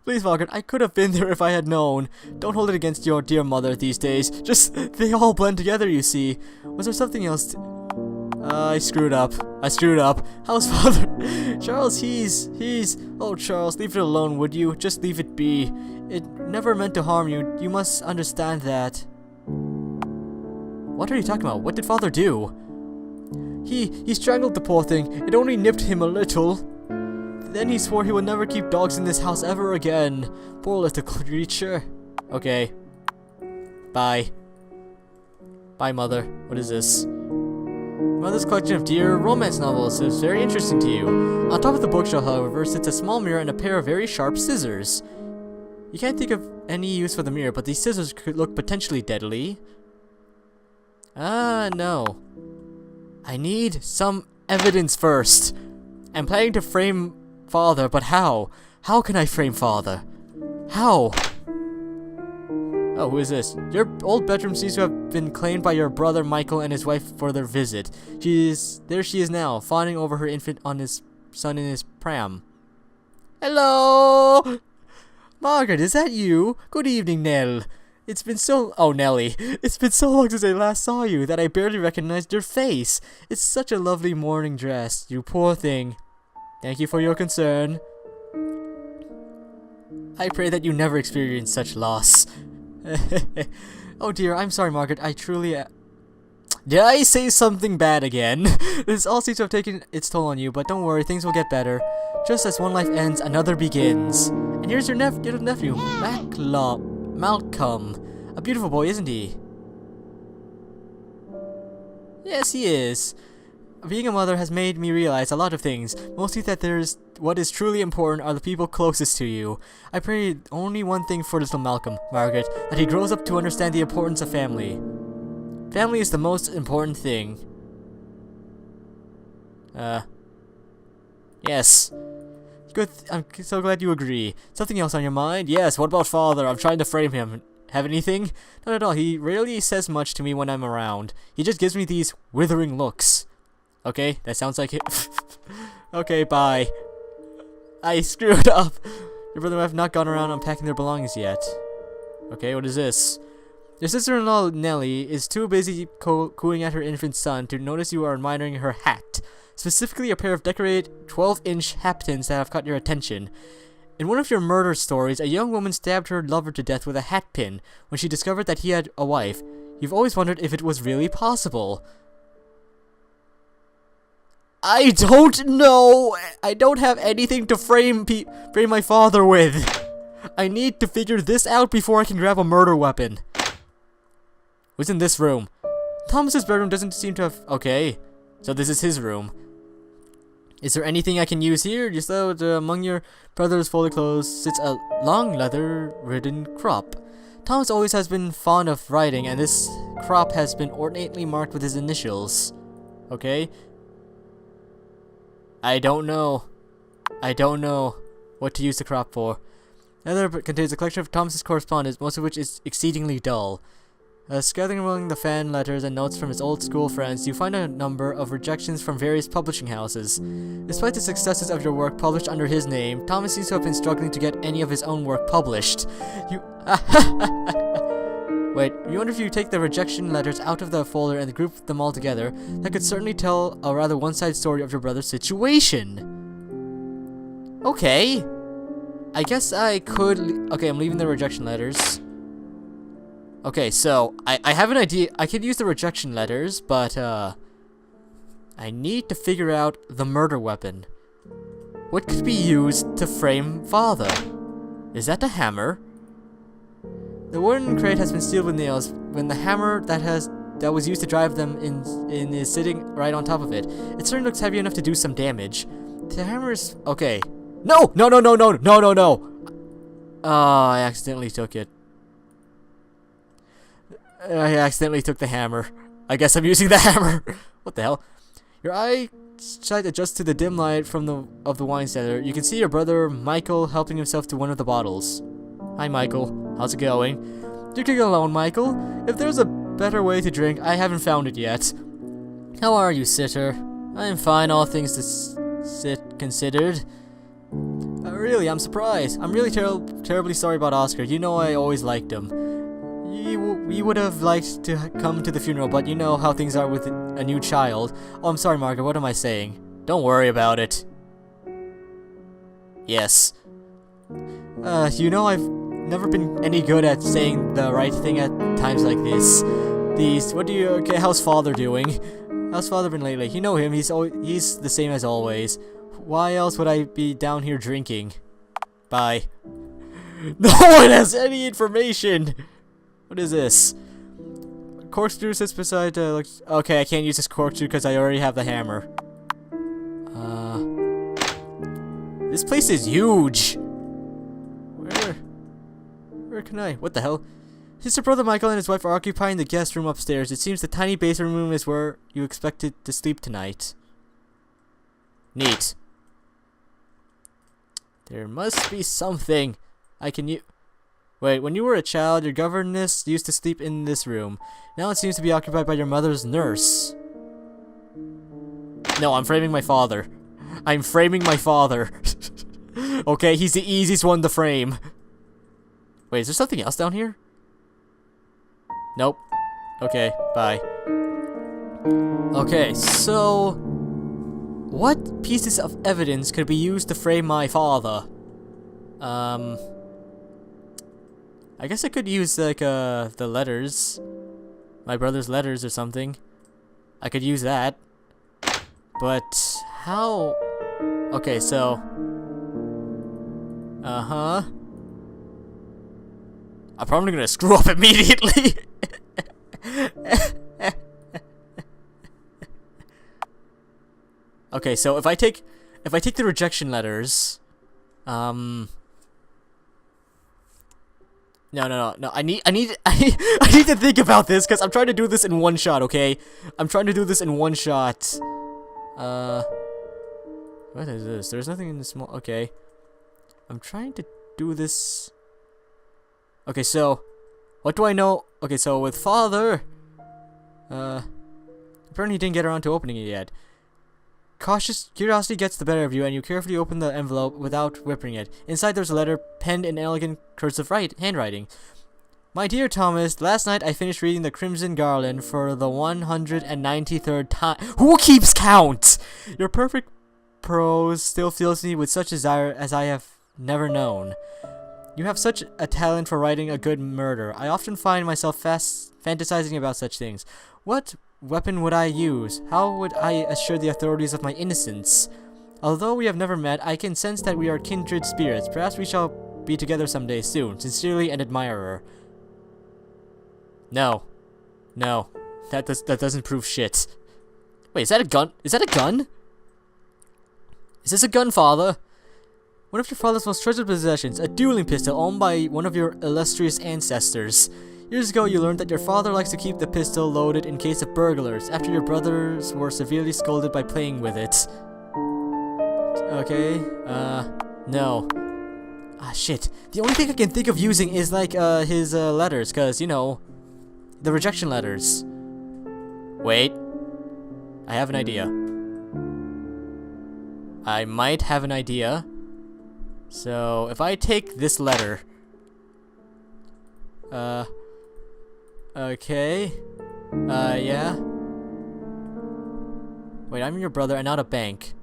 Please, Margaret, I could have been there if I had known. Don't hold it against your dear mother these days. Just, they all blend together, you see. Was there something else? I screwed up. How's father? Charles, he's... Oh, Charles, leave it alone, would you? Just leave it be. It never meant to harm you. You must understand that. What are you talking about? What did father do? He strangled the poor thing. It only nipped him a little. Then he swore he would never keep dogs in this house ever again. Poor little creature. Okay. Bye. Bye, mother. What is this? Mother's collection of dear romance novels is very interesting to you. On top of the bookshelf, however, sits a small mirror and a pair of very sharp scissors. You can't think of any use for the mirror, but these scissors could look potentially deadly. No. I need some evidence first. I'm planning to frame father, but how? How can I frame father? How? Oh, who is this? Your old bedroom seems to have been claimed by your brother Michael and his wife for their visit. There she is now, fawning over her infant on his son in his pram. Hello! Margaret, is that you? Good evening, Nell. Oh, Nelly. It's been so long since I last saw you that I barely recognized your face. It's such a lovely morning dress, you poor thing. Thank you for your concern. I pray that you never experience such loss. Oh dear, I'm sorry, Margaret. I truly... Did I say something bad again? This all seems to have taken its toll on you, but don't worry, things will get better. Just as one life ends, another begins. And here's your little nephew, Malcolm. A beautiful boy, isn't he? Yes, he is. Being a mother has made me realize a lot of things. Mostly that what is truly important are the people closest to you. I pray only one thing for little Malcolm, Margaret, that he grows up to understand the importance of family. Family is the most important thing. Yes. Good. I'm so glad you agree. Something else on your mind? Yes, what about father? I'm trying to frame him. Have anything? Not at all. He rarely says much to me when I'm around. He just gives me these withering looks. Okay, that sounds like it. Okay, bye. I screwed up. Your brother and I have not gone around unpacking their belongings yet. Okay, what is this? Your sister-in-law, Nellie, is too busy cooing at her infant son to notice you are admiring her hat. Specifically, a pair of decorated 12-inch hat pins that have caught your attention. In one of your murder stories, a young woman stabbed her lover to death with a hat pin when she discovered that he had a wife. You've always wondered if it was really possible. I don't know. I don't have anything to frame my father with. I need to figure this out before I can grab a murder weapon. Who's in this room? Thomas's bedroom doesn't seem to have... Okay, so this is his room. Is there anything I can use here? Just among your brother's folded clothes sits a long leather-ridden crop. Thomas always has been fond of writing, and this crop has been ornately marked with his initials. Okay. I don't know what to use the crop for. Another contains a collection of Thomas's correspondence, most of which is exceedingly dull. Scattering among the fan letters and notes from his old school friends, you find a number of rejections from various publishing houses. Despite the successes of your work published under his name, Thomas seems to have been struggling to get any of his own work published. Wait, you wonder if you take the rejection letters out of the folder and group them all together, that could certainly tell a rather one-sided story of your brother's situation. Okay. I guess I could... Okay, I'm leaving the rejection letters. Okay, so, I have an idea. I could use the rejection letters, but, I need to figure out the murder weapon. What could be used to frame father? Is that the hammer? The wooden crate has been sealed with nails when the hammer that was used to drive them in is sitting right on top of it. It certainly looks heavy enough to do some damage. The hammer is... Okay. No! No! I accidentally took it. I accidentally took the hammer. I guess I'm using the hammer. What the hell? Your eyesight adjusts to the dim light of the wine cellar. You can see your brother Michael helping himself to one of the bottles. Hi, Michael. How's it going? Drinking alone, Michael? If there's a better way to drink, I haven't found it yet. How are you, sitter? I am fine, all things considered. Really, I'm surprised. I'm really terribly sorry about Oscar. You know I always liked him. We would have liked to come to the funeral, but you know how things are with a new child. Oh, I'm sorry, Margaret. What am I saying? Don't worry about it. Yes. You know I've never been any good at saying the right thing at times like this. Okay, how's father doing? How's father been lately? You know him, he's the same as always. Why else would I be down here drinking? Bye. No one has any information! What is this? Corkscrew sits beside okay, I can't use this corkscrew because I already have the hammer. This place is huge! Where can I? What the hell? Sister brother Michael and his wife are occupying the guest room upstairs. It seems the tiny basement room is where you expected to sleep tonight. Neat. There must be something I can use. Wait, when you were a child, your governess used to sleep in this room. Now it seems to be occupied by your mother's nurse. No, I'm framing my father. I'm framing my father. Okay, he's the easiest one to frame. Wait, is there something else down here? Nope. Okay, bye. Okay, so what pieces of evidence could be used to frame my father? I guess I could use like the letters. My brother's letters or something. I could use that. But how? Okay, so I'm probably gonna screw up immediately. Okay, so if I take the rejection letters, no. I need to think about this because I'm trying to do this in one shot. Okay, I'm trying to do this in one shot. What is this? There's nothing in the small. Okay, I'm trying to do this. Okay, so what do I know? Okay, so with father, apparently he didn't get around to opening it yet. Cautious curiosity gets the better of you, and you carefully open the envelope without ripping it. Inside there's a letter penned in elegant cursive handwriting. My dear Thomas, last night I finished reading The Crimson Garland for the 193rd time. Who keeps count? Your perfect prose still fills me with such desire as I have never known. You have such a talent for writing a good murder. I often find myself fantasizing about such things. What weapon would I use? How would I assure the authorities of my innocence? Although we have never met, I can sense that we are kindred spirits. Perhaps we shall be together someday soon. Sincerely, an admirer. No. No. That doesn't prove shit. Wait, is that a gun? Is that a gun? Is this a gun, father? One of your father's most treasured possessions, a dueling pistol owned by one of your illustrious ancestors. Years ago, you learned that your father likes to keep the pistol loaded in case of burglars, after your brothers were severely scolded by playing with it. Okay, no. Ah, shit. The only thing I can think of using is, like, his, letters, cause, you know, the rejection letters. Wait. I have an idea. I might have an idea. So, if I take this letter... Okay. Yeah. Wait, I'm your brother and not a bank.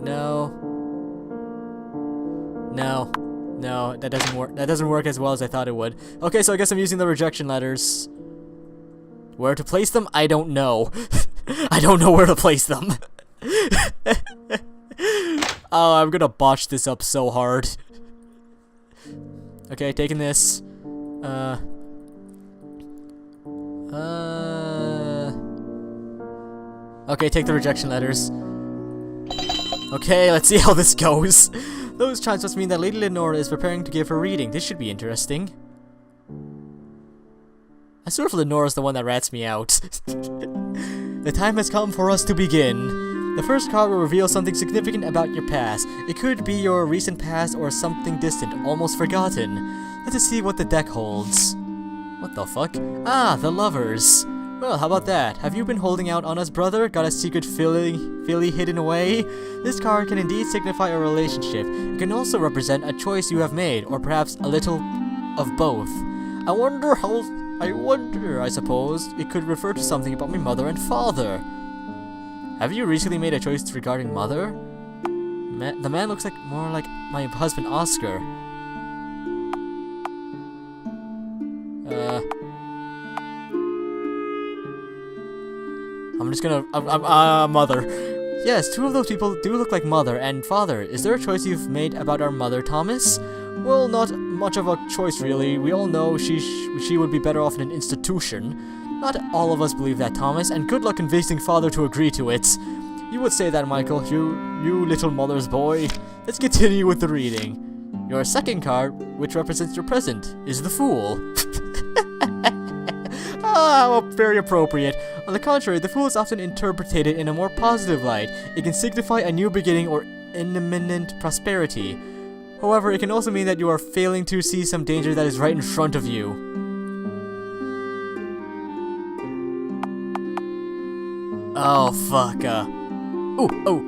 No. No. No, that doesn't work. That doesn't work as well as I thought it would. Okay, so I guess I'm using the rejection letters. Where to place them? I don't know. I don't know where to place them. Oh, I'm gonna botch this up so hard. Okay, taking this. Okay, take the rejection letters. Okay, let's see how this goes. Those chimes must mean that Lady Lenora is preparing to give her reading. This should be interesting. I swear if Lenora's the one that rats me out. The time has come for us to begin. The first card will reveal something significant about your past. It could be your recent past or something distant, almost forgotten. Let's see what the deck holds. What the fuck? Ah, the lovers. Well, how about that? Have you been holding out on us, brother? Got a secret filly hidden away? This card can indeed signify a relationship. It can also represent a choice you have made, or perhaps a little of both. I wonder, I suppose, it could refer to something about my mother and father. Have you recently made a choice regarding mother? The man looks more like my husband, Oscar. I'm just gonna... mother. Yes, two of those people do look like mother and father. Is there a choice you've made about our mother, Thomas? Well, not much of a choice, really. We all know she would be better off in an institution. Not all of us believe that, Thomas, and good luck convincing father to agree to it. You would say that, Michael, you little mother's boy. Let's continue with the reading. Your second card, which represents your present, is the Fool. Well, very appropriate. On the contrary, the Fool is often interpreted in a more positive light. It can signify a new beginning or imminent prosperity. However, it can also mean that you are failing to see some danger that is right in front of you. Oh, fuck.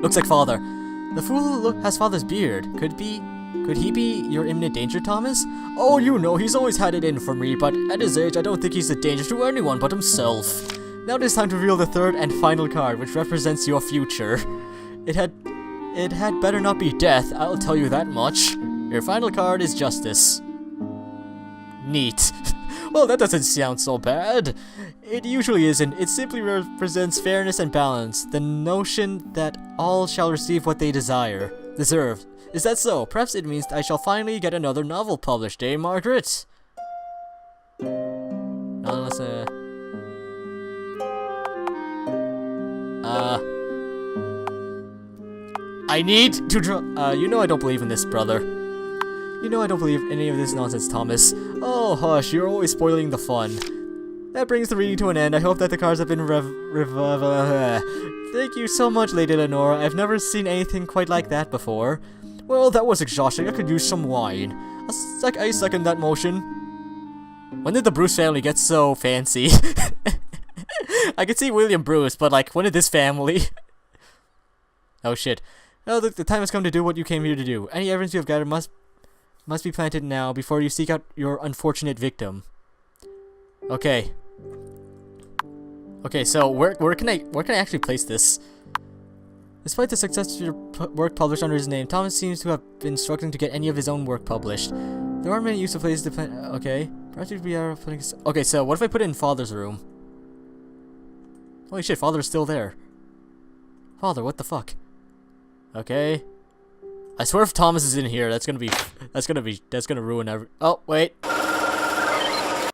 Looks like father. The Fool has father's beard. Could he be your imminent danger, Thomas? Oh, you know, he's always had it in for me, but at his age, I don't think he's a danger to anyone but himself. Now it is time to reveal the third and final card, which represents your future. It had better not be death, I'll tell you that much. Your final card is Justice. Neat. Well, that doesn't sound so bad. It usually isn't. It simply represents fairness and balance, the notion that all shall receive what they deserve. Is that so? Perhaps it means I shall finally get another novel published, eh, Margaret? Unless, I need to draw. You know I don't believe in this, brother. You know I don't believe any of this nonsense, Thomas. Oh, hush, you're always spoiling the fun. That brings the reading to an end. I hope that the cards have been Thank you so much, Lady Lenora. I've never seen anything quite like that before. Well, that was exhausting. I could use some wine. I second that motion. When did the Bruce family get so fancy? I could see William Bruce, but like, when did this family? Oh shit. Oh, the time has come to do what you came here to do. Any evidence you have gathered must be planted now before you seek out your unfortunate victim. Okay. Okay, so where can I actually place this? Despite the success of your work published under his name, Thomas seems to have been struggling to get any of his own work published. There aren't many useful places to plant. Okay. Perhaps we are putting. Okay, so what if I put it in Father's room? Holy shit, Father's still there. Father, what the fuck? Okay. I swear if Thomas is in here, that's gonna ruin every. Oh wait.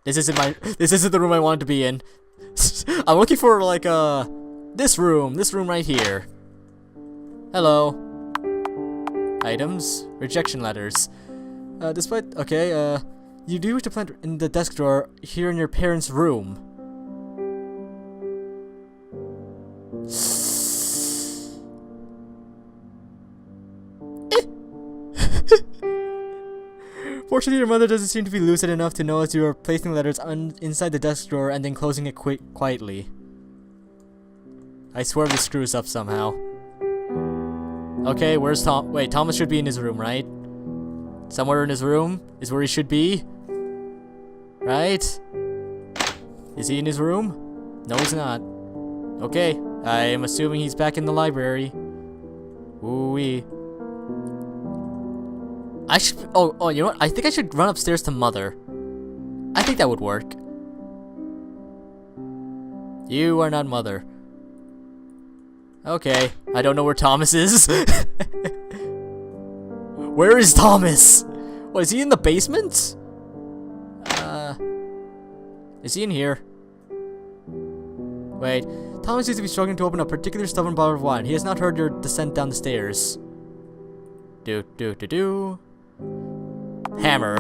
This isn't the room I wanted to be in. I'm looking for like this room right here. Hello. Items, rejection letters. You do wish to plant in the desk drawer here in your parents' room. Fortunately, your mother doesn't seem to be lucid enough to notice you are placing letters inside the desk drawer and then closing it quietly. I swear this screws up somehow. Okay, where's Tom? Wait, Thomas should be in his room, right? Somewhere in his room is where he should be. Right? Is he in his room? No, he's not. Okay, I am assuming he's back in the library. Ooh-wee. I should. Oh, you know what? I think I should run upstairs to Mother. I think that would work. You are not Mother. Okay, I don't know where Thomas is. Where is Thomas? What, is he in the basement? Is he in here? Wait, Thomas seems to be struggling to open a particular stubborn bottle of wine. He has not heard your descent down the stairs. Hammer.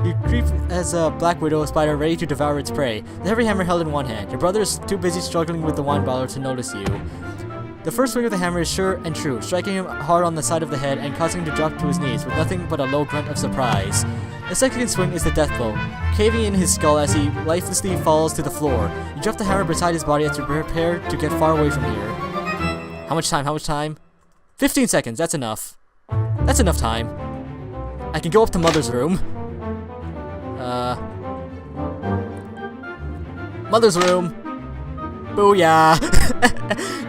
You creep as a black widow spider ready to devour its prey. The heavy hammer held in one hand. Your brother is too busy struggling with the wine bottle to notice you. The first swing of the hammer is sure and true, striking him hard on the side of the head and causing him to drop to his knees with nothing but a low grunt of surprise. The second swing is the death blow, caving in his skull as he lifelessly falls to the floor. You drop the hammer beside his body as you prepare to get far away from here. How much time? How much time? 15 seconds, that's enough. That's enough time. I can go up to Mother's room. Mother's room. Booyah!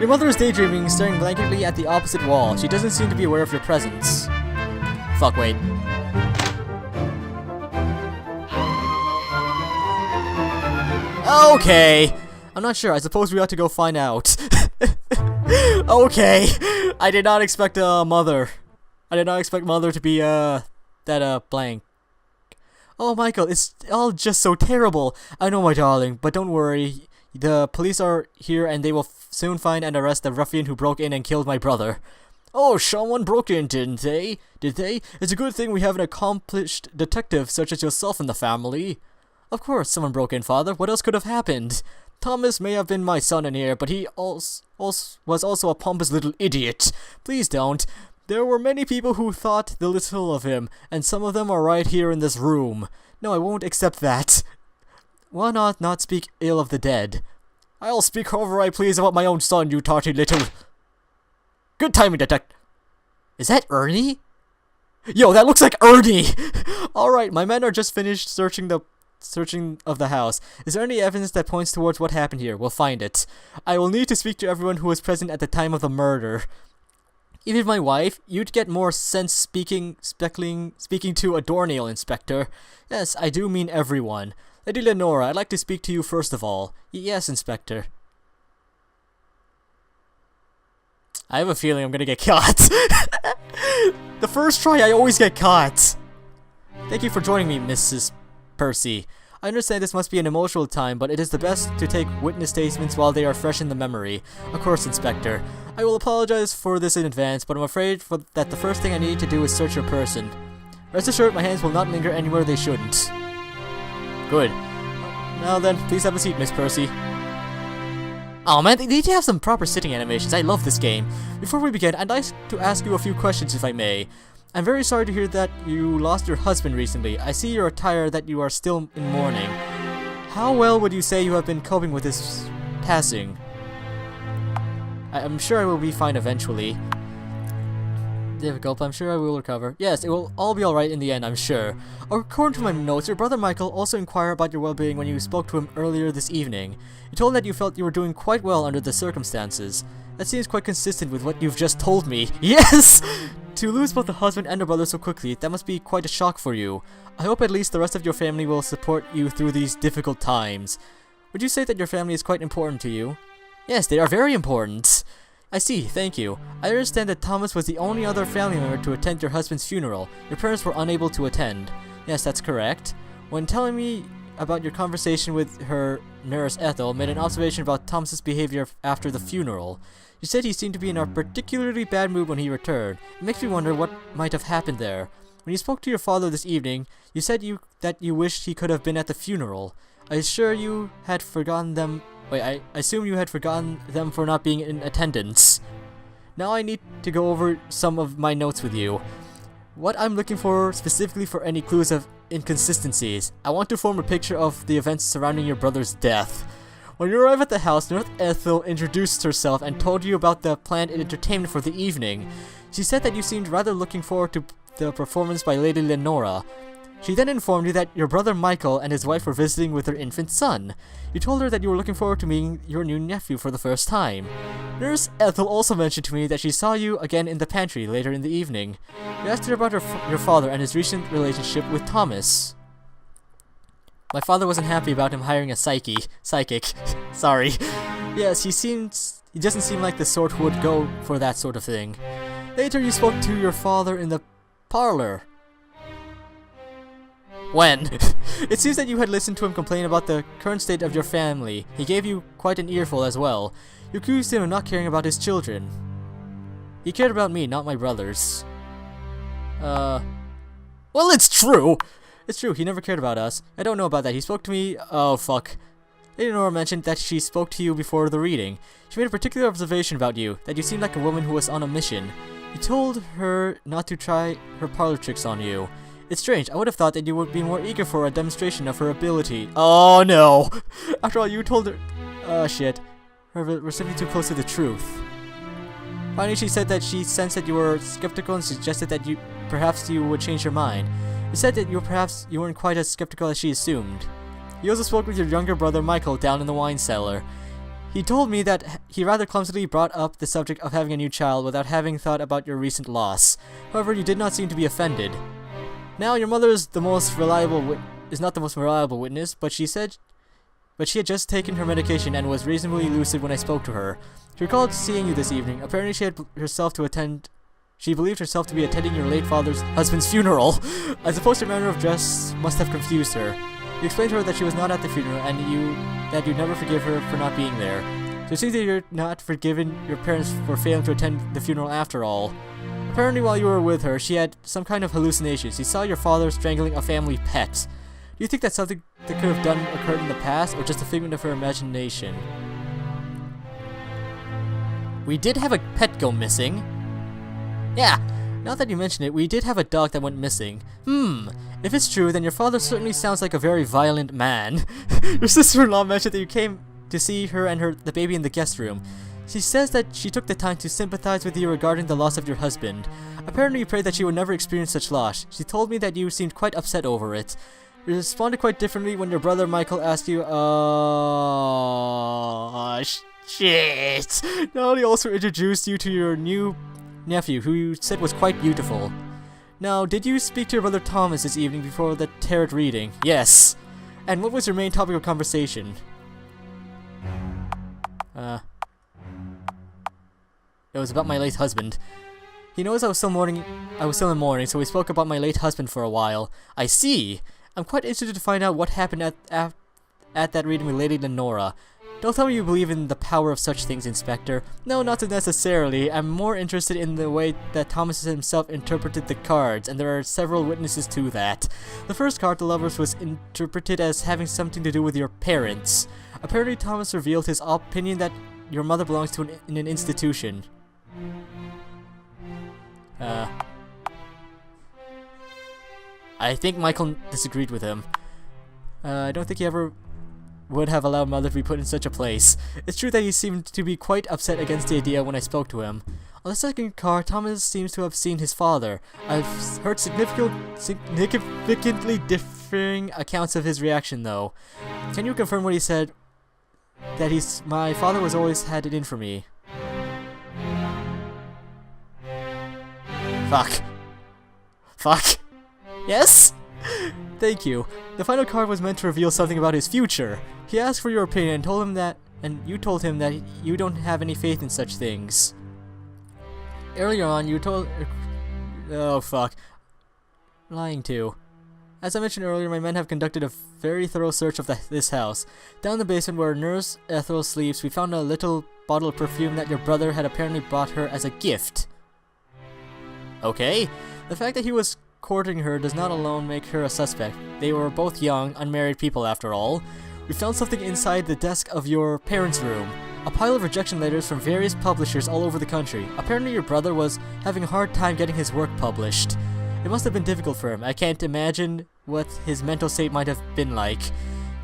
Your mother is daydreaming, staring blankly at the opposite wall. She doesn't seem to be aware of your presence. Fuck, wait. Okay! I'm not sure, I suppose we ought to go find out. Okay! I did not expect Mother. I did not expect Mother to be, blank. Oh, Michael, it's all just so terrible. I know, my darling, but don't worry. The police are here and they will soon find and arrest the ruffian who broke in and killed my brother. Oh, someone broke in, didn't they? Did they? It's a good thing we have an accomplished detective such as yourself in the family. Of course, someone broke in, Father. What else could have happened? Thomas may have been my son in here, but he was also a pompous little idiot. Please don't. There were many people who thought the little of him, and some of them are right here in this room. No, I won't accept that. Why not speak ill of the dead? I'll speak however I please about my own son, you tarty little... Good timing, detective. Is that Ernie? Yo, that looks like Ernie! Alright, my men are just finished searching of the house. Is there any evidence that points towards what happened here? We'll find it. I will need to speak to everyone who was present at the time of the murder. Even my wife, you'd get more sense speaking to a doornail inspector. Yes, I do mean everyone. Lady Lenora, I'd like to speak to you first of all. Yes, Inspector. I have a feeling I'm gonna get caught. The first try, I always get caught. Thank you for joining me, Mrs. Percy. I understand this must be an emotional time, but it is the best to take witness statements while they are fresh in the memory. Of course, Inspector. I will apologize for this in advance, but I'm afraid that the first thing I need to do is search your person. Rest assured, my hands will not linger anywhere they shouldn't. Good. Now then, please have a seat, Miss Percy. Oh man, they need to have some proper sitting animations. I love this game. Before we begin, I'd like to ask you a few questions if I may. I'm very sorry to hear that you lost your husband recently. I see your attire that you are still in mourning. How well would you say you have been coping with his passing? I'm sure I will be fine eventually. Difficult, but I'm sure I will recover. Yes, it will all be alright in the end, I'm sure. According to my notes, your brother Michael also inquired about your well-being when you spoke to him earlier this evening. You told him that you felt you were doing quite well under the circumstances. That seems quite consistent with what you've just told me. Yes! To lose both the husband and the brother so quickly, that must be quite a shock for you. I hope at least the rest of your family will support you through these difficult times. Would you say that your family is quite important to you? Yes, they are very important. I see, thank you. I understand that Thomas was the only other family member to attend your husband's funeral. Your parents were unable to attend. Yes, that's correct. When telling me about your conversation with her, nurse Ethel made an observation about Thomas's behavior after the funeral. You said he seemed to be in a particularly bad mood when he returned. It makes me wonder what might have happened there. When you spoke to your father this evening, you said that you wished he could have been at the funeral. I assume you had forgotten them. Wait, I assume you had forgotten them for not being in attendance. Now I need to go over some of my notes with you. What I'm looking for specifically for any clues of inconsistencies. I want to form a picture of the events surrounding your brother's death. When you arrived at the house, Nurse Ethel introduced herself and told you about the planned entertainment for the evening. She said that you seemed rather looking forward to the performance by Lady Lenora. She then informed you that your brother Michael and his wife were visiting with their infant son. You told her that you were looking forward to meeting your new nephew for the first time. Nurse Ethel also mentioned to me that she saw you again in the pantry later in the evening. You asked her about your father and his recent relationship with Thomas. My father wasn't happy about him hiring a psychic. Sorry. Yes, he doesn't seem like the sort who would go for that sort of thing. Later you spoke to your father in the parlor. When? It seems that you had listened to him complain about the current state of your family. He gave you quite an earful as well. You accused him of not caring about his children. He cared about me, not my brothers. Well, it's true! It's true, he never cared about us. I don't know about that. He spoke to me... Oh, fuck. Lady Nora mentioned that she spoke to you before the reading. She made a particular observation about you, that you seemed like a woman who was on a mission. You told her not to try her parlor tricks on you. It's strange. I would have thought that you would be more eager for a demonstration of her ability. Oh no! After all, you told her... Oh shit. We're simply too close to the truth. Finally, she said that she sensed that you were skeptical and suggested that perhaps you would change your mind. You said that you weren't quite as skeptical as she assumed. You also spoke with your younger brother Michael down in the wine cellar. He told me that he rather clumsily brought up the subject of having a new child without having thought about your recent loss. However, you did not seem to be offended. Now, your mother is not the most reliable witness, but she had just taken her medication and was reasonably lucid when I spoke to her. She recalled seeing you this evening. Apparently, she believed herself to be attending your late husband's funeral. I suppose your manner of dress must have confused her. You explained to her that she was not at the funeral and that you'd never forgive her for not being there. So it seems that you're not forgiven your parents for failing to attend the funeral after all. Apparently, while you were with her, she had some kind of hallucinations. She saw your father strangling a family pet. Do you think that's something that could have occurred in the past, or just a figment of her imagination? We did have a pet go missing. Yeah, now that you mention it, we did have a dog that went missing. If it's true, then your father certainly sounds like a very violent man. Your sister-in-law mentioned that you came to see her and the baby in the guest room. She says that she took the time to sympathize with you regarding the loss of your husband. Apparently you prayed that she would never experience such loss. She told me that you seemed quite upset over it. You responded quite differently when your brother Michael asked you, shit. Now he also introduced you to your new nephew, who you said was quite beautiful. Now, did you speak to your brother Thomas this evening before the tarot reading? Yes. And what was your main topic of conversation? It was about my late husband. He knows I was still in mourning, so we spoke about my late husband for a while. I see. I'm quite interested to find out what happened at that reading with Lady Lenora. Don't tell me you believe in the power of such things, Inspector. No, not necessarily. I'm more interested in the way that Thomas himself interpreted the cards, and there are several witnesses to that. The first card, the Lovers, was interpreted as having something to do with your parents. Apparently, Thomas revealed his opinion that your mother belongs to an institution. I think Michael disagreed with him. I don't think he ever would have allowed Mother to be put in such a place. It's true that he seemed to be quite upset against the idea when I spoke to him. On the second card, Thomas seems to have seen his father. I've heard significantly differing accounts of his reaction, though. Can you confirm what he said? That my father was always had it in for me. Fuck. Yes? Thank you. The final card was meant to reveal something about his future. He asked for your opinion and you told him that you don't have any faith in such things. Earlier on, you told... Oh, fuck. Lying too. As I mentioned earlier, my men have conducted a very thorough search of this house. Down in the basement where Nurse Ethel sleeps, we found a little bottle of perfume that your brother had apparently bought her as a gift. Okay. The fact that he was courting her does not alone make her a suspect. They were both young, unmarried people after all. We found something inside the desk of your parents' room. A pile of rejection letters from various publishers all over the country. Apparently your brother was having a hard time getting his work published. It must have been difficult for him. I can't imagine what his mental state might have been like.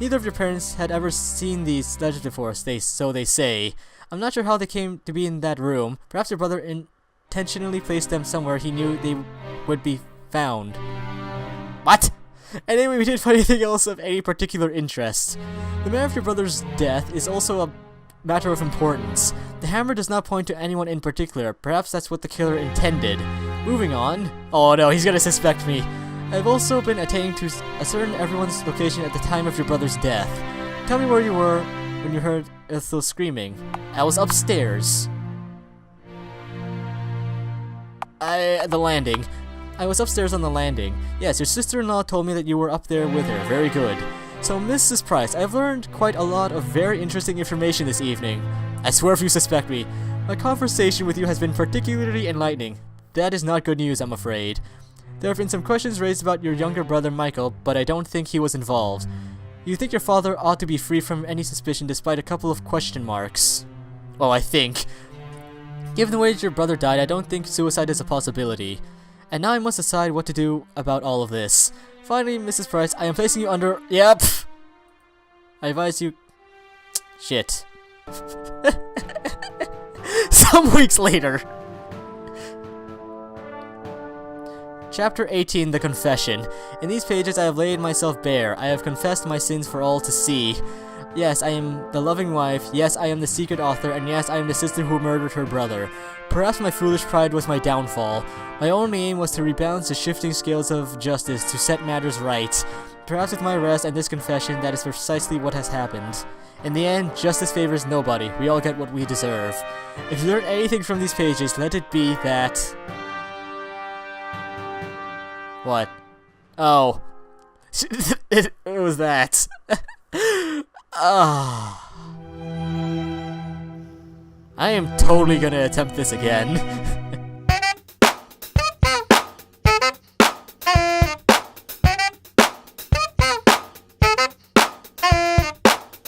Neither of your parents had ever seen these letters before, so they say. I'm not sure how they came to be in that room. Perhaps your brother intentionally placed them somewhere he knew they would be found. What? Anyway, we didn't find anything else of any particular interest. The manner of your brother's death is also a matter of importance. The hammer does not point to anyone in particular. Perhaps that's what the killer intended. Moving on. Oh no, he's gonna suspect me. I've also been attending to ascertain everyone's location at the time of your brother's death. Tell me where you were when you heard Ethel screaming. I was upstairs. The landing. I was upstairs on the landing. Yes, your sister-in-law told me that you were up there with her. Very good. So, Mrs. Price, I've learned quite a lot of very interesting information this evening. I swear if you suspect me. My conversation with you has been particularly enlightening. That is not good news, I'm afraid. There have been some questions raised about your younger brother Michael, but I don't think he was involved. You think your father ought to be free from any suspicion despite a couple of question marks. Well, I think. Given the way your brother died, I don't think suicide is a possibility. And now I must decide what to do about all of this. Finally, Mrs. Price, I am placing you under... Yep! I advise you... Shit. Some weeks later. Chapter 18, The Confession. In these pages I have laid myself bare. I have confessed my sins for all to see. Yes, I am the loving wife. Yes, I am the secret author. And yes, I am the sister who murdered her brother. Perhaps my foolish pride was my downfall. My only aim was to rebalance the shifting scales of justice, to set matters right. Perhaps with my arrest and this confession, that is precisely what has happened. In the end, justice favors nobody. We all get what we deserve. If you learn anything from these pages, let it be that... What? Oh. it was that. Ah. I am totally gonna attempt this again.